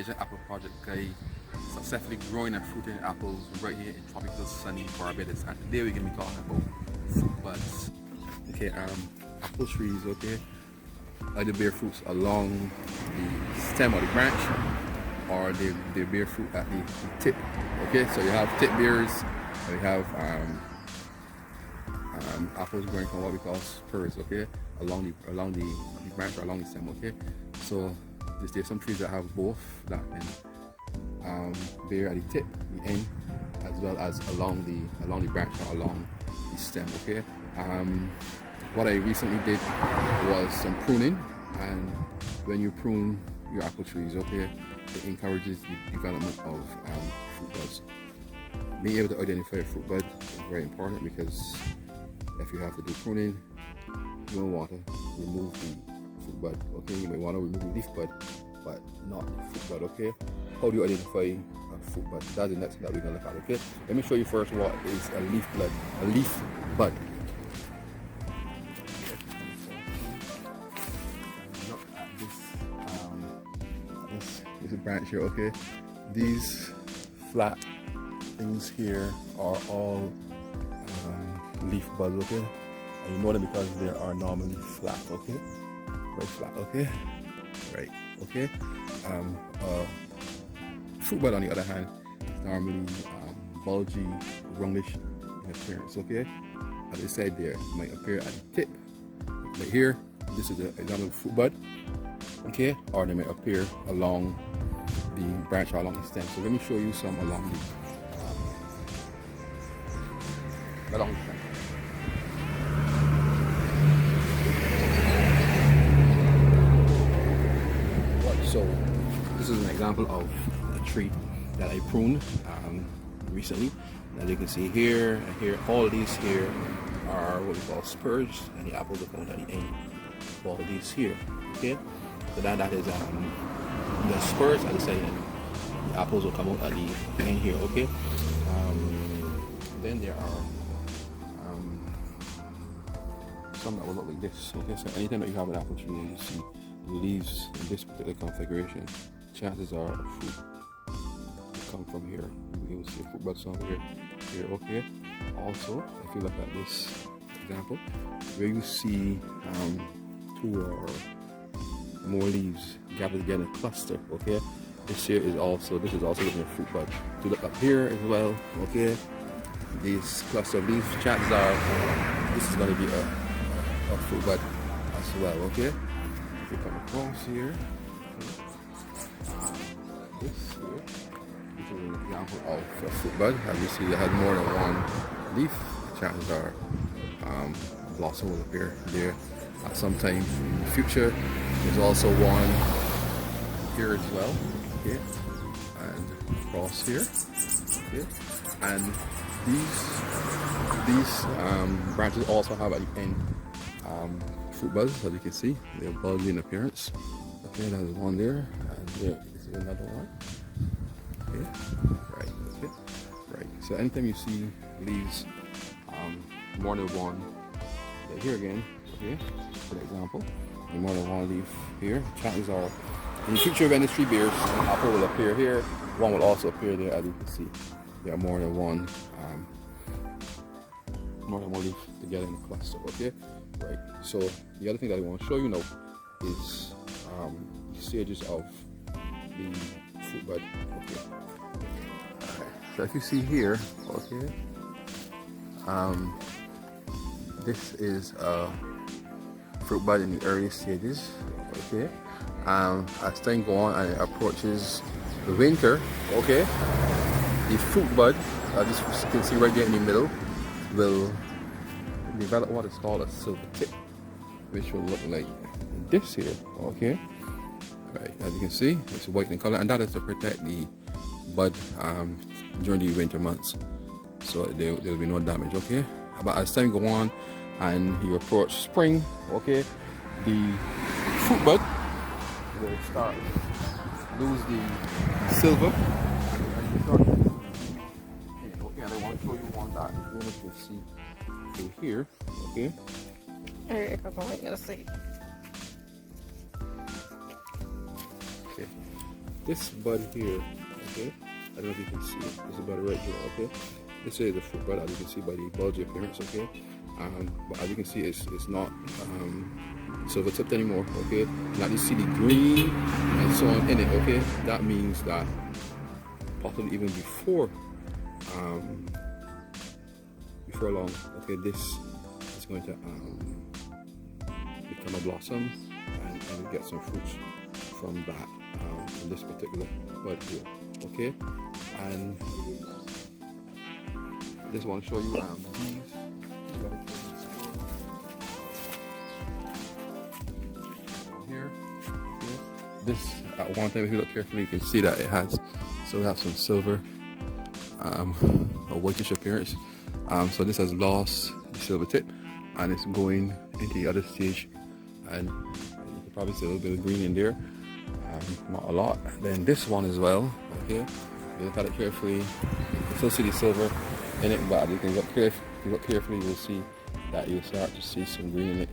Asian apple project guy, successfully growing and fruiting apples right here in tropical sunny Barbados. And today we're going to be talking about fruit buds. Okay, apple trees, okay, either bear fruits along the stem or the branch, or they bear fruit at the tip. Okay, so you have tip bearers, or you have apples growing from what we call spurs, okay, along the branch or along the stem, okay. So there's some trees that have both, that can bear at the tip, the end, as well as along the branch or along the stem, okay. What I recently did was some pruning, and when you prune your apple trees, okay, it encourages the development of fruit buds. Being able to identify a fruit bud is very important, because if you have to do pruning, you don't want to remove the fruit bud, okay. You may want to remove the leaf bud, but not the fruit bud, okay. How do you identify a fruit bud? That's the next thing that we're going to look at, okay. Let me show you first what is a leaf bud. Look at this branch here, okay. These flat things here are all leaf buds, okay, and you know them because they are normally flat, okay, very flat, okay, right, okay. Fruit bud, on the other hand, is normally bulgy, roundish in appearance, okay. As I said, there might appear at the tip, like here. This is an example of fruit bud, okay, or they may appear along the branch or along the stem. So let me show you some along the stem. So this is an example of a tree that I pruned recently. As you can see here and here, all of these here are what we call spurs, and the apples are coming at the end of all of these here. Okay, so that is the spurs, as I said, and the apples will come out at the end here. Okay, then there are some that will look like this. Okay, so anytime that you have an apple tree and you see leaves in this particular configuration, chances are a fruit will come from here. You will see a fruit bud somewhere here, okay. Also, if you look at this example, where you see 2 or more leaves gathered together in a cluster, okay, this is also looking at a fruit bud. To look up here as well, okay, this cluster of leaves, chances are this is going to be a fruit bud as well, okay. If you come across here, this is an example of a fruit bud. As you see, it has more than one leaf. Chances are blossom will appear there at some time in the future. There's also one here as well, okay, and across here, okay, and these branches also have at the end fruit buds. As you can see, they're bulgy in appearance. Okay, there's one there, and there is another one. Okay, right, okay, right. So anytime you see leaves, more than one, like here again, okay, for example, more than one leaf here, chances are in the future when the tree bears, an apple will appear here, one will also appear there. As you can see, there are more than one leaf together in a cluster, okay. Right. So the other thing that I want to show you now is the stages of the fruit bud. Okay. Alright. So if you see here, okay, this is a fruit bud in the early stages. Okay. As time goes on and it approaches the winter, okay, the fruit bud, as you can see right there in the middle, will develop what is called a silver tip, which will look like this here, okay. Right, as you can see, it's white in color, and that is to protect the bud during the winter months, so there will be no damage, okay. But as time goes on and you approach spring, okay, the fruit bud will start lose the silver. Okay, and I want to show you one that you can see through here, okay. Okay. this bud here, okay, I don't know if you can see it, there's a bud right here, okay. This is the fruit bud, as you can see by the bulgy appearance, okay. But as you can see, it's not silver tipped anymore, okay. Now you see the green and so on in it, okay. That means that possibly even before long, okay, this is going to become a blossom and get some fruits from that, from this particular bud here, okay. And just want to show you these. Here, okay. This at one time, if you look carefully, you can see that it has, so we have some silver, a whitish appearance. So this has lost the silver tip and it's going into the other stage, and you can probably see a little bit of green in there, not a lot. Then this one as well, okay, if you look at it carefully, you can still see the silver in it, but you can look carefully, you'll see that you'll start to see some green in it,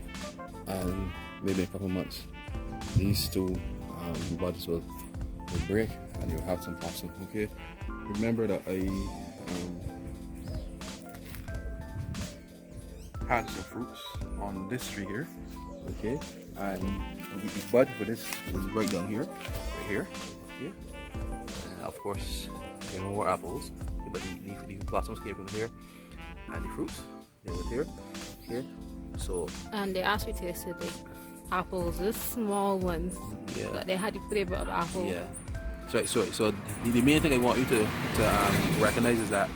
and maybe in a couple of months these two buds will break and you'll have some blossom, okay. Remember that I had some fruits on this tree here, okay, and the bud for this is right down here, okay. And of course, there are more apples, but the blossoms came from here, and the fruits they were here. So. And they asked me to say the apples, the small ones. Yeah. That they had the flavor of apple. Yeah. So the main thing I want you to recognize is that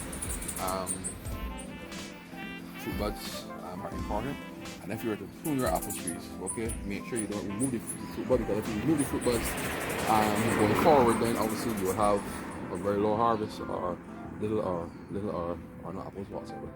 fruit buds are important, and if you were to prune your apple trees, okay, make sure you don't remove the fruit bud, because if you remove the fruit buds going forward, then obviously you will have a very low harvest or little or no apples whatsoever.